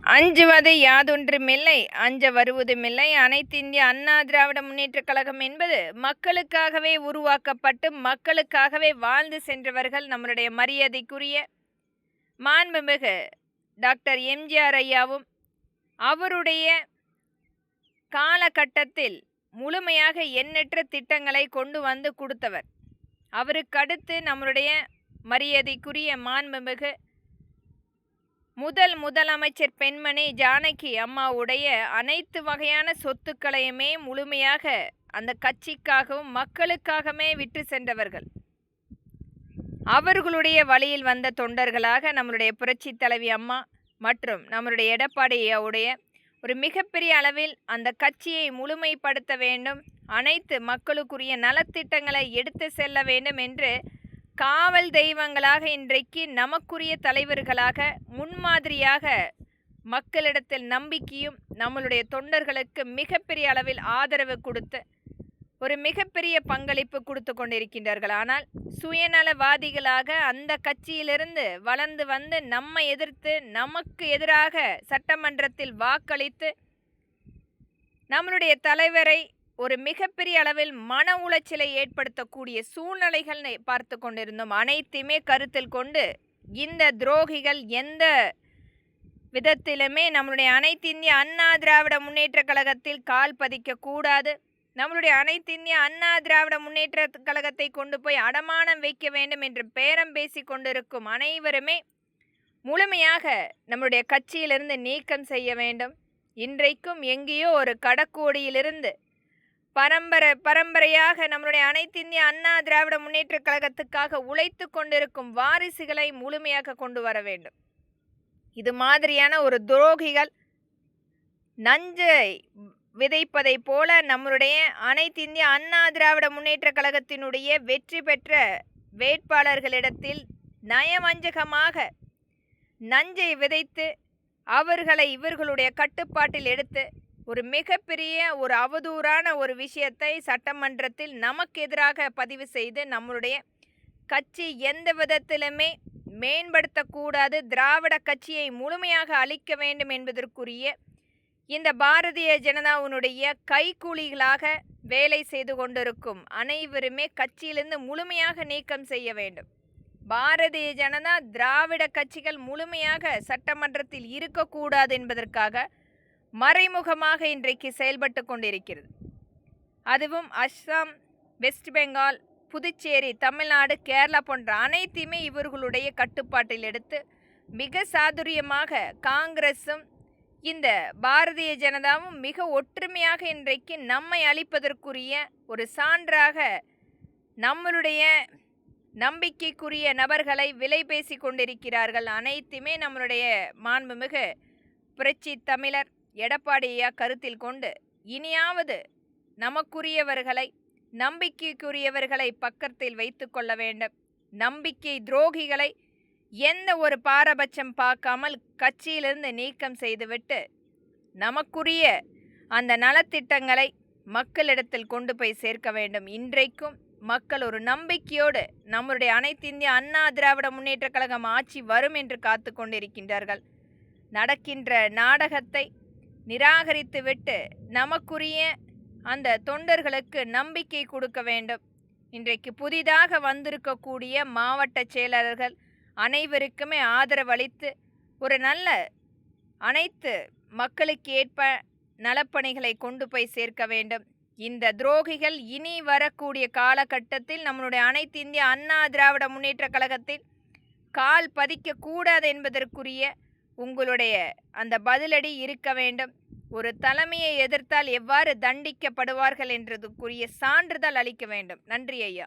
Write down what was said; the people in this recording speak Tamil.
அஞ்சுவது யாதொன்றுமில்லை, அஞ்ச வருவதுமில்லை. அனைத்திந்திய அண்ணா திராவிட முன்னேற்றக் கழகம் என்பது மக்களுக்காகவே உருவாக்கப்பட்டு மக்களுக்காகவே வாழ்ந்து சென்றவர்கள் நம்மளுடைய மரியாதைக்குரிய மாண்புமிகு டாக்டர் எம்ஜிஆர் ஐயாவும் அவருடைய காலகட்டத்தில் முழுமையாக எண்ணற்ற திட்டங்களை கொண்டு வந்து கொடுத்தவர். அவருக்கடுத்து நம்மளுடைய மரியாதைக்குரிய மாண்புமிகு முதலமைச்சர் பெண்மணி ஜானகி அம்மாவுடைய அனைத்து வகையான சொத்துக்களையுமே முழுமையாக அந்த கட்சிக்காகவும் மக்களுக்காகவே விட்டு சென்றவர்கள். அவர்களுடைய வழியில் வந்த தொண்டர்களாக நம்மளுடைய புரட்சி தலைவி அம்மா மற்றும் நம்மளுடைய எடப்பாடி ஐயாவுடைய ஒரு மிகப்பெரிய அளவில் அந்த கட்சியை முழுமைப்படுத்த வேண்டும், அனைத்து மக்களுக்குரிய நலத்திட்டங்களை எடுத்து செல்ல வேண்டும் என்று காவல் தெய்வங்களாக இன்றைக்கு நமக்குரிய தலைவர்களாக முன்மாதிரியாக மக்களிடத்தில் நம்பிக்கையும் நம்மளுடைய தொண்டர்களுக்கு மிகப்பெரிய அளவில் ஆதரவு கொடுத்து ஒரு மிகப்பெரிய பங்களிப்பு கொடுத்து கொண்டிருக்கின்றார்கள். ஆனால் சுயநலவாதிகளாக அந்த கட்சியிலிருந்து வளர்ந்து வந்து நம்மை எதிர்த்து நமக்கு எதிராக சட்டமன்றத்தில் வாக்களித்து நம்மளுடைய தலைவரை ஒரு மிகப்பெரிய அளவில் மன உளைச்சலை ஏற்படுத்தக்கூடிய சூழ்நிலைகள் பார்த்து கொண்டிருந்தோம். அனைத்தையுமே கருத்தில் கொண்டு இந்த துரோகிகள் எந்த விதத்திலுமே நம்மளுடைய அனைத்திந்திய அண்ணா திராவிட முன்னேற்ற கழகத்தில் கால் பதிக்க கூடாது. நம்மளுடைய அனைத்திந்திய அண்ணா திராவிட முன்னேற்ற கழகத்தை கொண்டு போய் அடமானம் வைக்க வேண்டும் என்று பேரம் பேசி கொண்டிருக்கும் அனைவருமே முழுமையாக நம்மளுடைய கட்சியிலிருந்து நீக்கம் செய்ய வேண்டும். இன்றைக்கும் எங்கேயோ ஒரு கடக்கோடியிலிருந்து பரம்பரையாக நம்மளுடைய அனைத்திந்திய அண்ணா திராவிட முன்னேற்ற கழகத்துக்காக உழைத்து கொண்டிருக்கும் வாரிசுகளை முழுமையாக கொண்டு வர வேண்டும். இது மாதிரியான ஒரு துரோகிகள் நஞ்சை விதைப்பதை போல நம்மளுடைய அனைத்திந்திய அண்ணா திராவிட முன்னேற்ற கழகத்தினுடைய வெற்றி பெற்ற வேட்பாளர்களிடத்தில் நயவஞ்சகமாக நஞ்சை விதைத்து அவர்களை இவர்களுடைய கட்டுப்பாட்டில் எடுத்து ஒரு மிகப்பெரிய ஒரு அவதூறான ஒரு விஷயத்தை சட்டமன்றத்தில் நமக்கு எதிராக பதிவு செய்து நம்மளுடைய கட்சி எந்த விதத்திலுமே மேம்படுத்தக்கூடாது, திராவிட கட்சியை முழுமையாக அழிக்க வேண்டும் என்பதற்குரிய இந்த பாரதிய ஜனதாவினுடைய கைக்கூலிகளாக வேலை செய்து கொண்டிருக்கும் அனைவருமே கட்சியிலிருந்து முழுமையாக நீக்கம் செய்ய வேண்டும். பாரதிய ஜனதா திராவிட கட்சிகள் முழுமையாக சட்டமன்றத்தில் இருக்கக்கூடாது என்பதற்காக மறைமுகமாக இன்றைக்கு செயல்பட்டு கொண்டிருக்கிறது. அதுவும் அஸ்ஸாம், வெஸ்ட் பெங்கால், புதுச்சேரி, தமிழ்நாடு, கேரளா போன்ற அனைத்தையுமே இவர்களுடைய கட்டுப்பாட்டில் எடுத்து மிக சாதுரியமாக காங்கிரஸும் இந்த பாரதிய ஜனதாவும் மிக ஒற்றுமையாக இன்றைக்கு நம்மை அளிப்பதற்குரிய ஒரு சான்றாக நம்மளுடைய நம்பிக்கைக்குரிய நபர்களை விலை பேசி கொண்டிருக்கிறார்கள். அனைத்துமே நம்மளுடைய மாண்புமிகு புரட்சி தமிழர் எடப்பாடி ஐயா கருத்தில் கொண்டு இனியாவது நமக்குரியவர்களை நம்பிக்கைக்குரியவர்களை பக்கத்தில் வைத்து கொள்ள வேண்டும். நம்பிக்கை துரோகிகளை எந்த ஒரு பாரபட்சம் பார்க்காமல் கட்சியிலிருந்து நீக்கம் செய்துவிட்டு நமக்குரிய அந்த நலத்திட்டங்களை மக்களிடத்தில் கொண்டு போய் சேர்க்க வேண்டும். இன்றைக்கும் மக்கள் ஒரு நம்பிக்கையோடு நம்முடைய அனைத்திந்திய அண்ணா திராவிட முன்னேற்ற கழகம் ஆட்சி வரும் என்று காத்து கொண்டிருக்கின்றார்கள். நடக்கின்ற நாடகத்தை நிராகரித்துவிட்டு நமக்குரிய அந்த தொண்டர்களுக்கு நம்பிக்கை கொடுக்க வேண்டும். இன்றைக்கு புதிதாக வந்திருக்கக்கூடிய மாவட்ட செயலாளர்கள் அனைவருக்குமே ஆதரவளித்து ஒரு நல்ல அனைத்து மக்களுக்கு ஏற்ப நலப்பணிகளை கொண்டு போய் சேர்க்க வேண்டும். இந்த துரோகிகள் இனி வரக்கூடிய காலகட்டத்தில் நம்மளுடைய அனைத்திந்திய அண்ணா திராவிட முன்னேற்ற கழகத்தில் கால் பதிக்க கூடாது என்பதற்குரிய உங்களுடைய அந்த பதிலடி இருக்க வேண்டும். ஒரு தலைமையை எதிர்த்தால் எவ்வாறு தண்டிக்கப்படுவார்கள் என்றதுக்குரிய சான்றிதழ் அளிக்க வேண்டும். நன்றி ஐயா.